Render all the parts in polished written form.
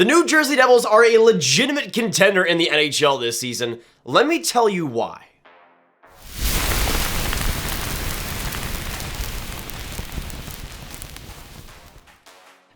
The New Jersey Devils are a legitimate contender in the NHL this season. Let me tell you why.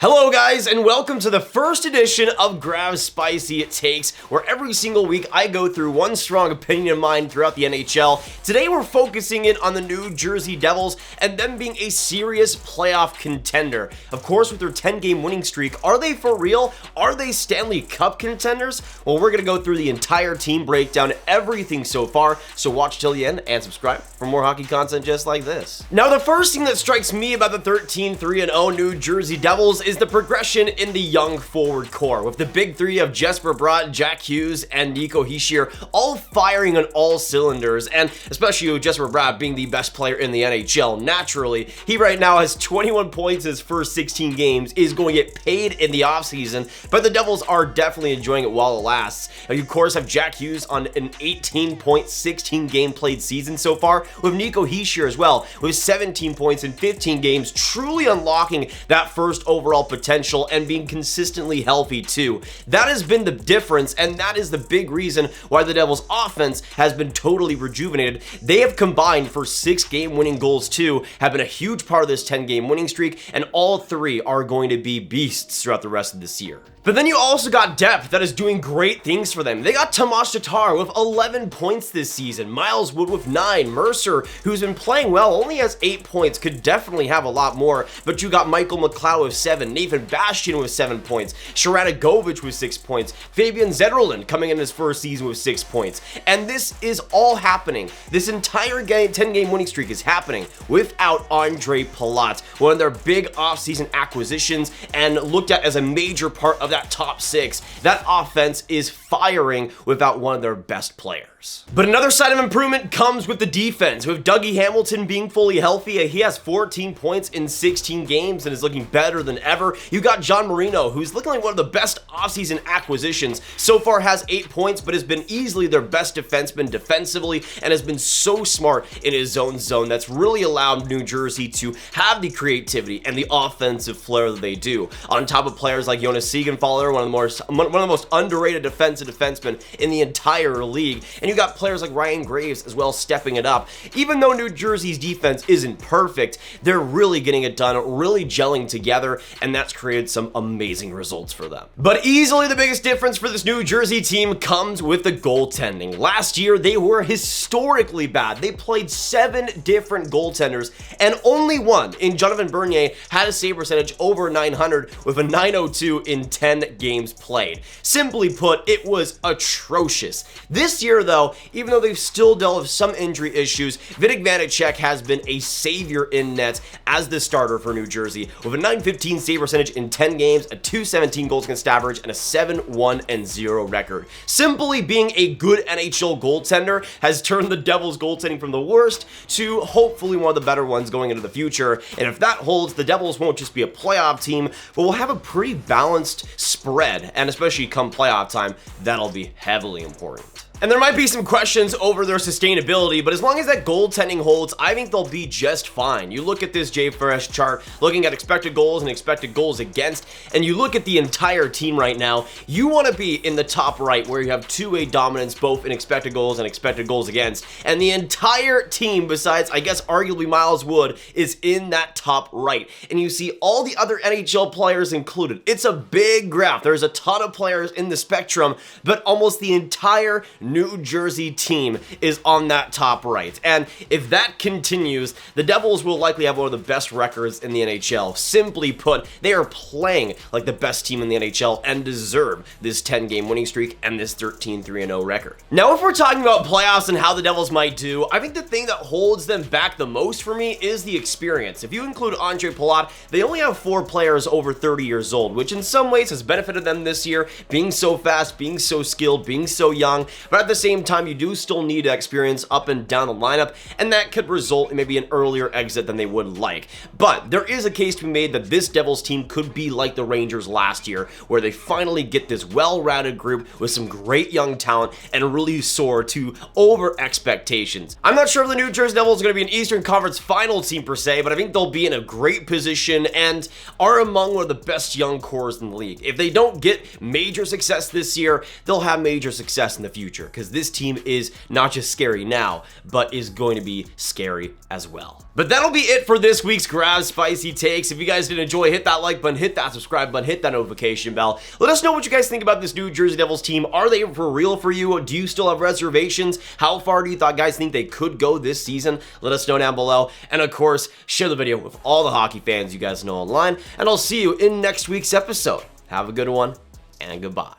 Hello guys, and welcome to the first edition of Grav's Spicy Takes, where every single week I go through one strong opinion of mine throughout the NHL. Today we're focusing in on the New Jersey Devils and them being a serious playoff contender. Of course, with their 10-game winning streak, are they for real? Are they Stanley Cup contenders? Well, we're going to go through the entire team breakdown, everything so far, so watch till the end and subscribe for more hockey content just like this. Now, the first thing that strikes me about the 13-3-0 New Jersey Devils is the progression in the young forward core, with the big three of Jesper Bratt, Jack Hughes, and Nico Hischier all firing on all cylinders, and especially with Jesper Bratt being the best player in the NHL. Naturally, he right now has 21 points in his first 16 games, is going to get paid in the offseason, but the Devils are definitely enjoying it while it lasts. Now, you of course have Jack Hughes on an 18-point, 16-game played season so far, with Nico Hischier as well, with 17 points in 15 games, truly unlocking that first overall potential and being consistently healthy too. That has been the difference, and that is the big reason why the Devils offense has been totally rejuvenated. They have combined for 6-game winning goals too, have been a huge part of this 10-game winning streak, and all three are going to be beasts throughout the rest of this year. But then you also got depth that is doing great things for them. They got Tomas Tatar with 11 points this season, Miles Wood with 9, Mercer, who's been playing well, only has 8 points, could definitely have a lot more, but you got Michael McLeod with 7, Nathan Bastian with 7 points, Sharanagovich with 6 points, Fabian Zetterlund coming in his first season with 6 points, and this is all happening. This entire 10-game winning streak is happening without Andre Palat, one of their big offseason acquisitions and looked at as a major part of that top 6. That offense is firing without one of their best players. But another sign of improvement comes with the defense, with Dougie Hamilton being fully healthy. He has 14 points in 16 games and is looking better than ever. You got John Marino, who's looking like one of the best offseason acquisitions. So far has 8 points, but has been easily their best defenseman defensively and has been so smart in his own zone. That's really allowed New Jersey to have the creativity and the offensive flair that they do. On top of players like Jonas Siegenthaler, one of the most underrated defensive defensemen in the entire league, and you got players like Ryan Graves as well stepping it up. Even though New Jersey's defense isn't perfect, they're really getting it done, really gelling together, and that's created some amazing results for them. But easily the biggest difference for this New Jersey team comes with the goaltending. Last year, they were historically bad. They played 7 different goaltenders, and only one, in Jonathan Bernier, had a save percentage over 900 with a 902 in 10 games played. Simply put, it was atrocious. This year, though, even though they've still dealt with some injury issues, Vitek Vanacek has been a savior in net as the starter for New Jersey, with a 915 save percentage in 10 games, a 217 goals against average, and a 7-1-0 record. Simply being a good NHL goaltender has turned the Devils' goaltending from the worst to hopefully one of the better ones going into the future, and if that holds, the Devils won't just be a playoff team, but will have a pretty balanced spread, and especially come playoff time, that'll be heavily important. And there might be some questions over their sustainability, but as long as that goaltending holds, I think they'll be just fine. You look at this JFresh chart, looking at expected goals and expected goals against, and you look at the entire team right now, you want to be in the top right where you have two-way dominance both in expected goals and expected goals against, and the entire team, besides, I guess, arguably Miles Wood, is in that top right. And you see all the other NHL players included. It's a big graph. There's a ton of players in the spectrum, but almost the entire New Jersey team is on that top right. And if that continues, the Devils will likely have one of the best records in the NHL. Simply put, they are playing like the best team in the NHL and deserve this 10-game winning streak and this 13-3-0 record. Now, if we're talking about playoffs and how the Devils might do, I think the thing that holds them back the most for me is the experience. If you include Andre Palat, they only have 4 players over 30 years old, which in some ways has benefited them this year, being so fast, being so skilled, being so young. But but at the same time, you do still need experience up and down the lineup, and that could result in maybe an earlier exit than they would like. But there is a case to be made that this Devils team could be like the Rangers last year, where they finally get this well-rounded group with some great young talent and really soar to over expectations. I'm not sure if the New Jersey Devils are going to be an Eastern Conference final team per se, but I think they'll be in a great position and are among one of the best young cores in the league. If they don't get major success this year, they'll have major success in the future, because this team is not just scary now, but is going to be scary as well. But that'll be it for this week's Grav Spicy Takes. If you guys did enjoy, hit that like button, hit that subscribe button, hit that notification bell. Let us know what you guys think about this New Jersey Devils team. Are they for real for you? Do you still have reservations? How far do you guys think they could go this season? Let us know down below. And of course, share the video with all the hockey fans you guys know online. And I'll see you in next week's episode. Have a good one, and goodbye.